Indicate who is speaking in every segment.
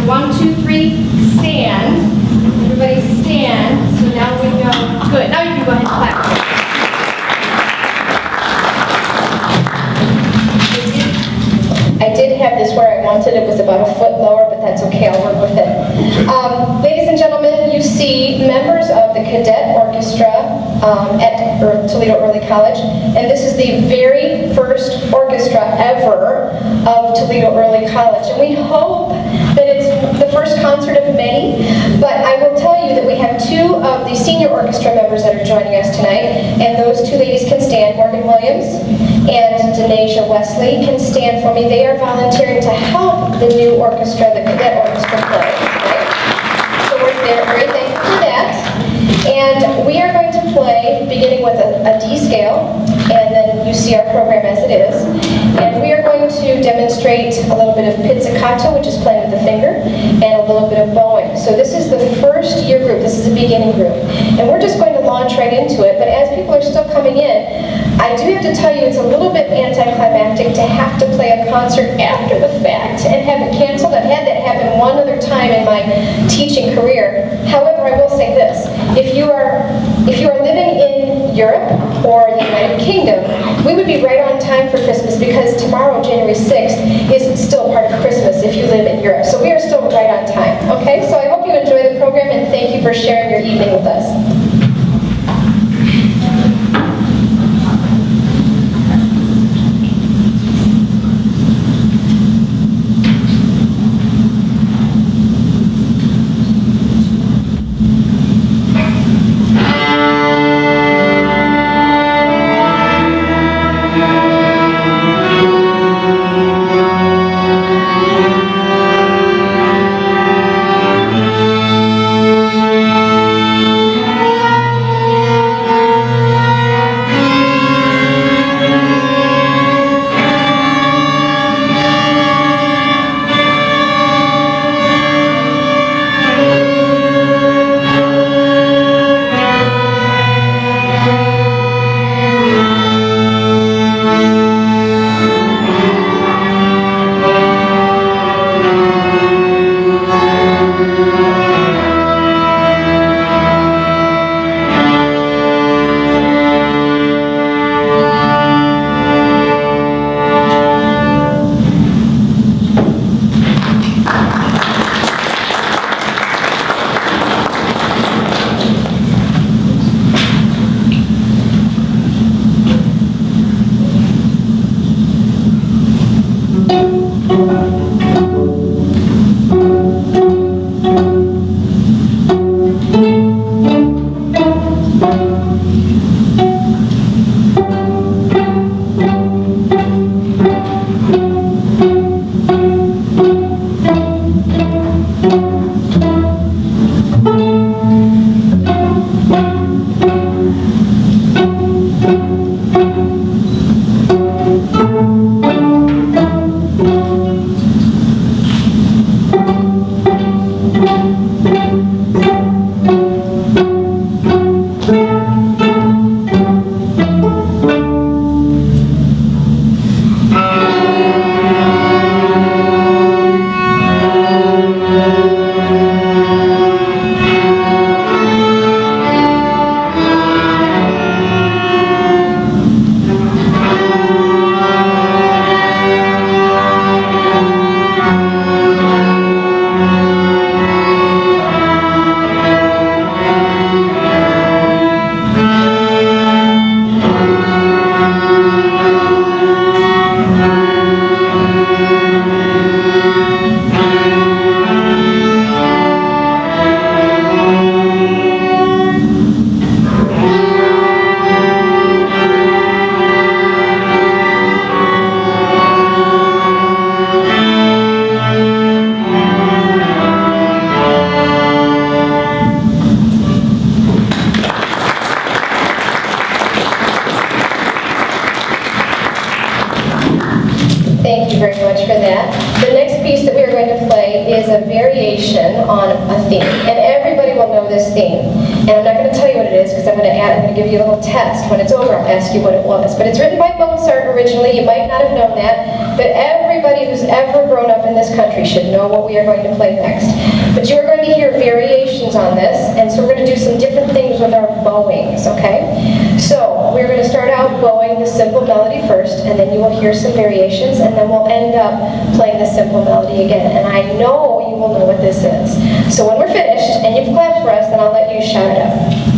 Speaker 1: do 1, 2, 3, stand. Everybody stand. So now we go. Good. Now you can go ahead and clap.
Speaker 2: I did have this where I wanted it was about a foot lower, but that's okay, I'll work with it. Ladies and gentlemen, you see members of the cadet orchestra at Toledo Early College, and this is the very first orchestra ever of Toledo Early College. And we hope that it's the first concert of many, but I will tell you that we have 2 of the senior orchestra members that are joining us tonight, and those 2 ladies can stand. Morgan Williams and Denasia Wesley can stand for me. They are volunteering to help the new orchestra, the cadet orchestra, play. Right? So we're very thankful for that. And we are going to play beginning with a D scale, and then you see our program as it is. And we are going to demonstrate a little bit of pizzicato, which is playing with the finger, and a little bit of bowing. So this is the first year group. This is a beginning group. And we're just going to launch right into it. But as people are still coming in, I do have to tell you it's a little bit anticlimactic to have to play a concert after the fact and have it canceled. I've had that happen one other time in my teaching career. However, I will say this. If you are living in Europe or the United Kingdom, we would be right on time for Christmas because tomorrow, January 6th, is still part of Christmas if you live in Europe. So we are still right on time. Okay, so I hope you enjoy the program and thank you for sharing your evening with us. Thank you very much for that. The next piece that we are going to play is a variation on a theme. And everybody will know this theme. And I'm not going to tell you what it is because I'm going to give you a little test. When it's over, I'll ask you what it was. But it's written by Mozart originally. You might not have known that. but everybody who's ever grown up in this country should know what we are going to play next. But you are going to hear variations on this, and so we're going to do some different things with our bowings, okay? So we're going to start out bowing the simple melody first, and then you will hear some variations, and then we'll end up playing the simple melody again. And I know you will know what this is. So when we're finished, and you've clapped for us, then I'll let you shout it out.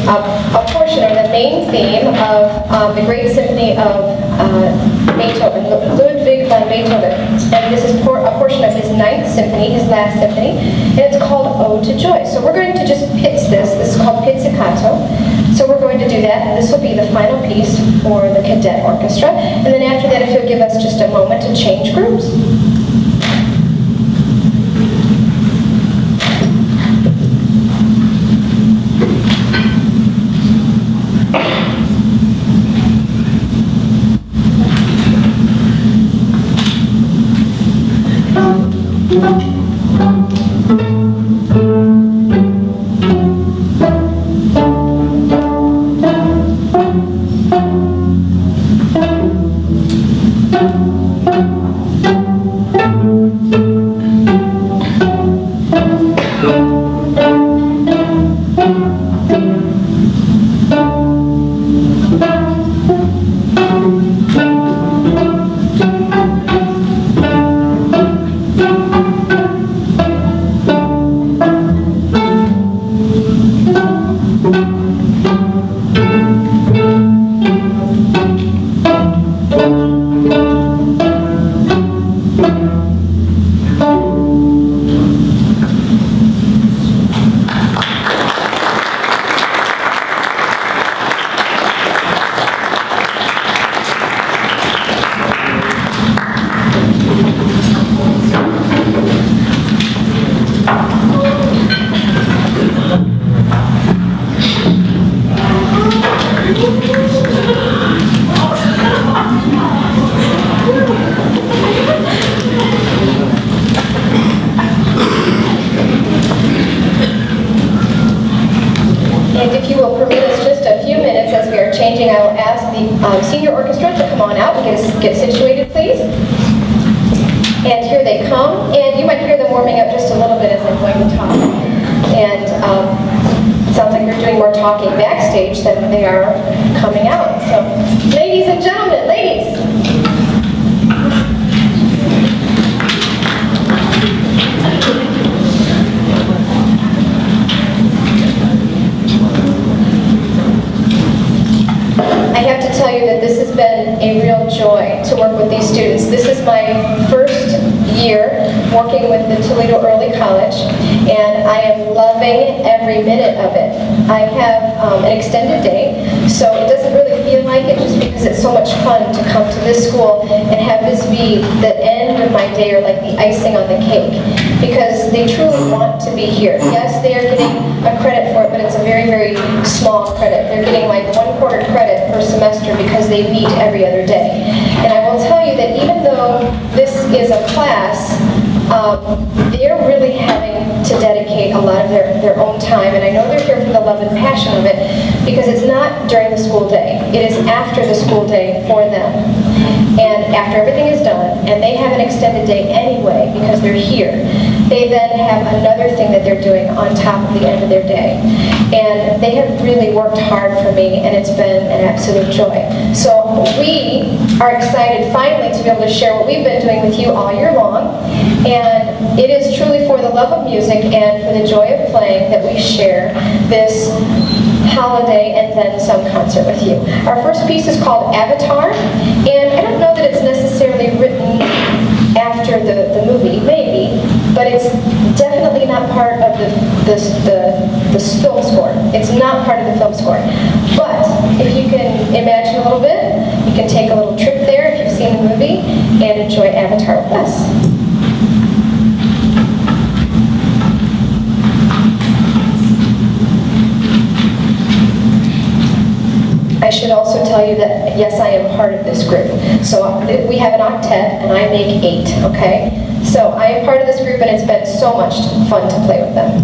Speaker 2: a portion or the main theme of the great symphony of Beethoven, Ludwig van Beethoven. And this is a portion of his Ninth Symphony, his last symphony, and it's called Ode to Joy. So we're going to just pitch this. This is called pizzicato. So we're going to do that, and this will be the final piece for the cadet orchestra. And then after that, if you'll give us just a moment to change groups. get situated, please. And here they come, and you might hear them warming up just a little bit as I'm going to talk. And it sounds like they're doing more talking backstage than they are coming out. So, ladies and gentlemen, ladies. I have to tell you that this has been a real joy to work with these students. This is my first year working with the Toledo Early College, and I am loving every minute of it. I have an extended day, so it doesn't really feel like it just because it's so much fun to come to this school and have this be the end of my day, or like the icing on the cake, because they truly want to be here. Yes, they are getting a credit for it, but it's a very, very small credit. They're getting like 1/4 credit per semester because they meet every other day. And I will tell you that even though this is a class, they're really having to dedicate a lot of their own time, and I know they're here for the love and passion of it, because it's not during the school day. It is after the school day for them. And after everything is done, and they have an extended day anyway because they're here, they then have another thing that they're doing on top of the end of their day. And they have really worked hard for me, and it's been an absolute joy. So we are excited finally to be able to share what we've been doing with you all year long. And it is truly for the love of music and for the joy of playing that we share this holiday and then some concert with you. Our first piece is called Avatar, and I don't know that it's necessarily written after the movie, maybe, but it's definitely not part of the film score. It's not part of the film score. But if you can imagine a little bit, you can take a little trip there if you've seen the movie and enjoy Avatar with us. I should also tell you that, yes, I am part of this group. So we have an octet, and I make 8, okay? So I am part of this group, and it's been so much fun to play with them.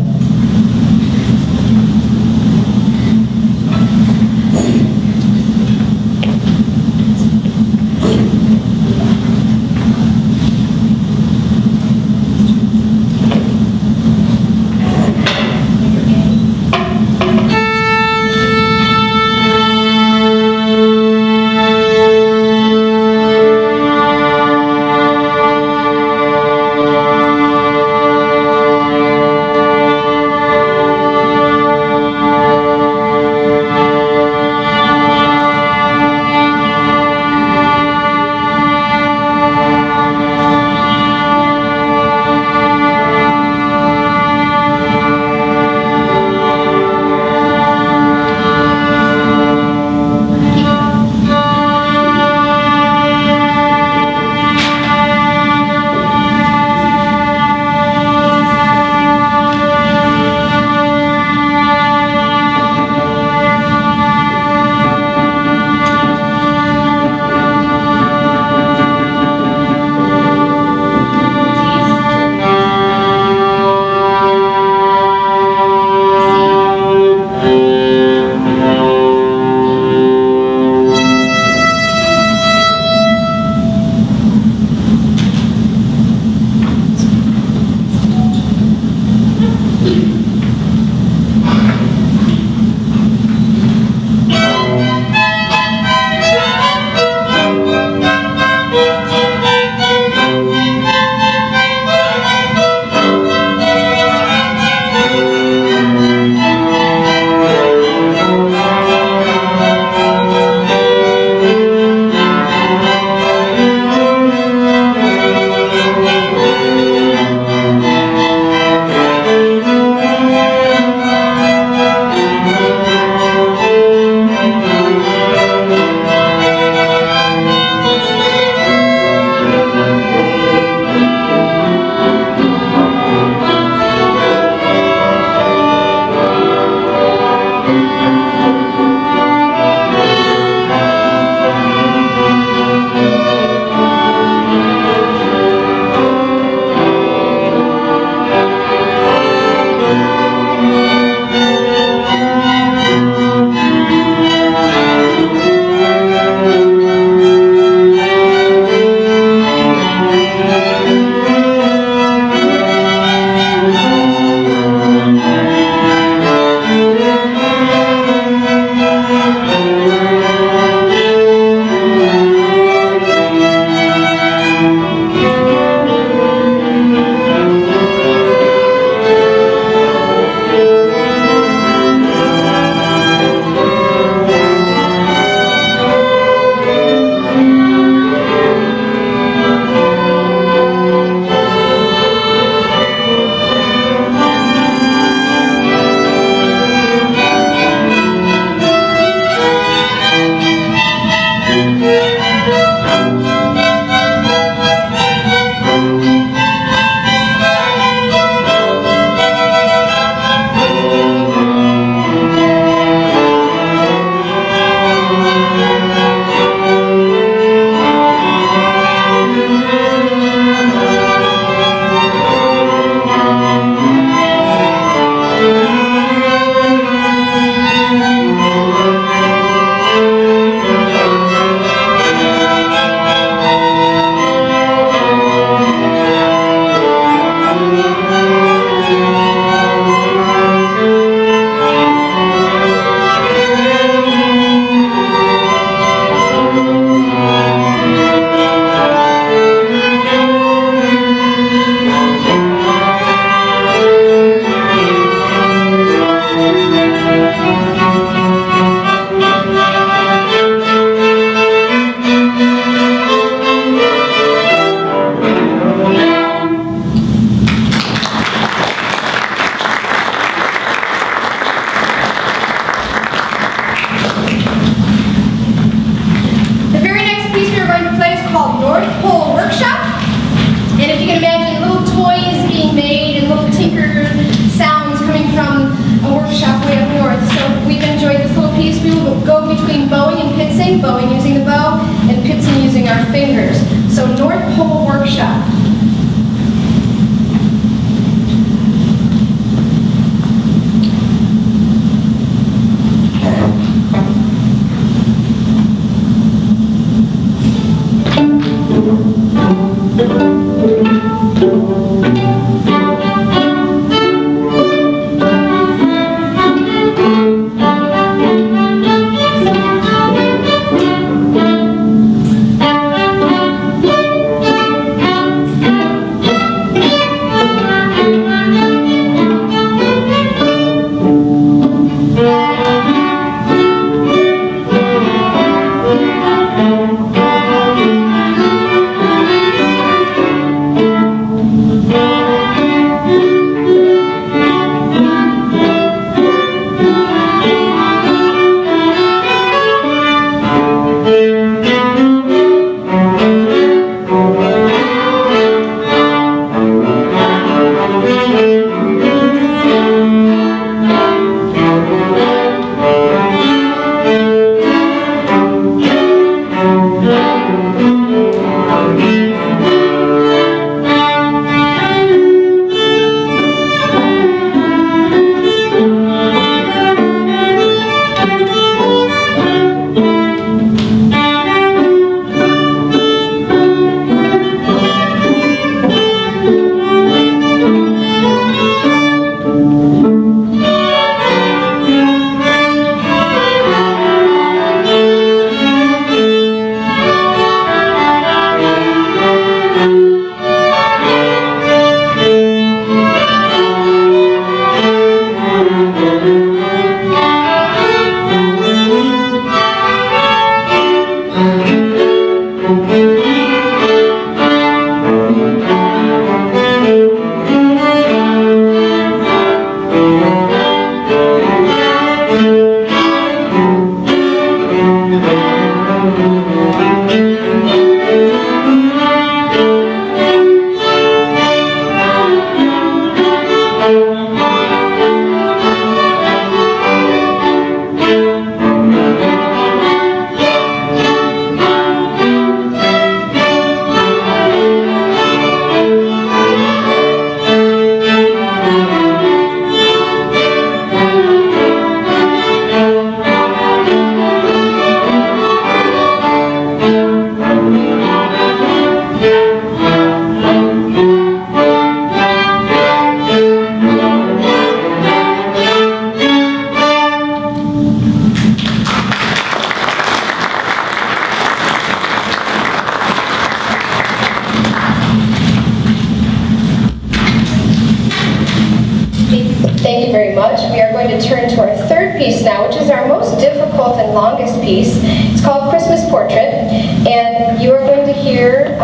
Speaker 2: Thank you very much. We are going to turn to our third piece now, which is our most difficult and longest piece. It's called Christmas Portrait, and you are going to hear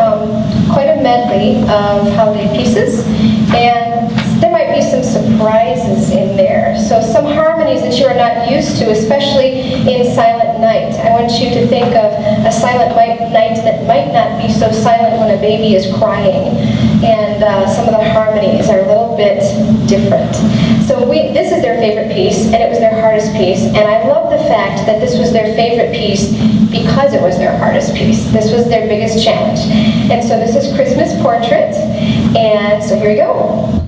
Speaker 2: quite a medley of holiday pieces, and there might be some surprises in there. So some harmonies that you are not used to, especially in Silent Night. I want you to think of a silent night that might not be so silent when a baby is crying. And some of the harmonies are a little bit different. So this is their favorite piece, and it was their hardest piece. And I love the fact that this was their favorite piece because it was their hardest piece. This was their biggest challenge. And so this is Christmas Portrait, and so here we go.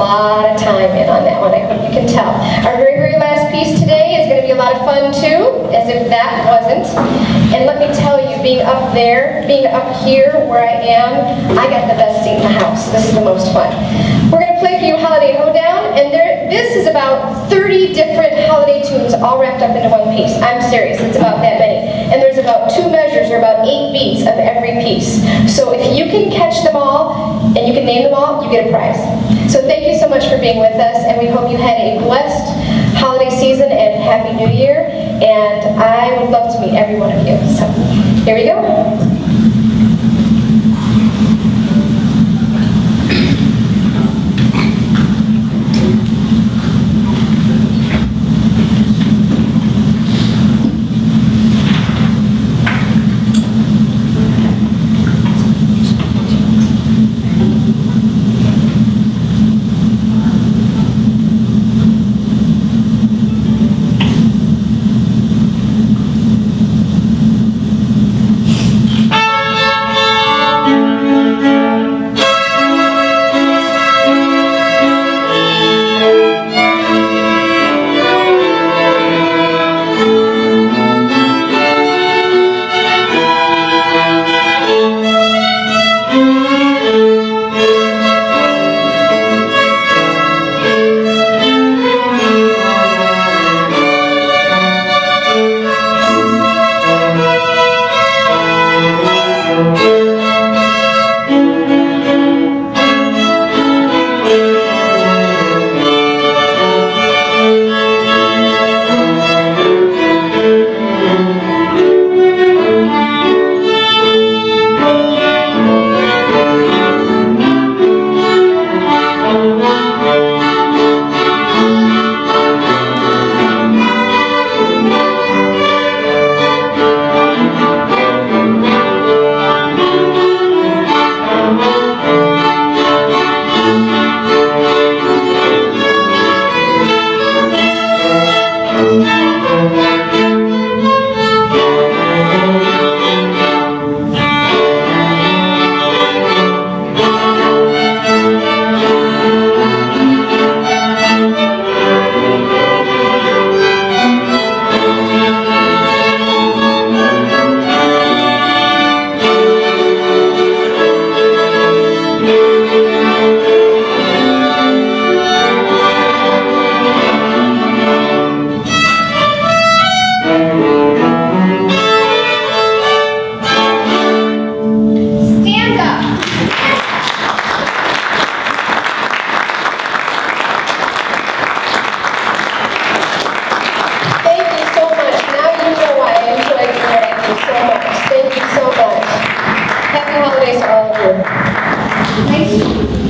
Speaker 2: lot of time in on that one, I hope you can tell. Our very, very last piece today is going to be a lot of fun too, as if that wasn't. And let me tell you, being up there, being up here where I am, I got the best seat in the house. This is the most fun. We're going to play for you Holiday Hoedown, and this is about 30 different holiday tunes all wrapped up into one piece. I'm serious, it's about that many. And there's about 2 measures, or about 8 beats of every piece. So if you can catch them all, and you can name them all, you get a prize. So thank you so much for being with us, and we hope you had a blessed holiday season and Happy New Year. And I would love to meet every one of you. So here we go.
Speaker 1: Thank you.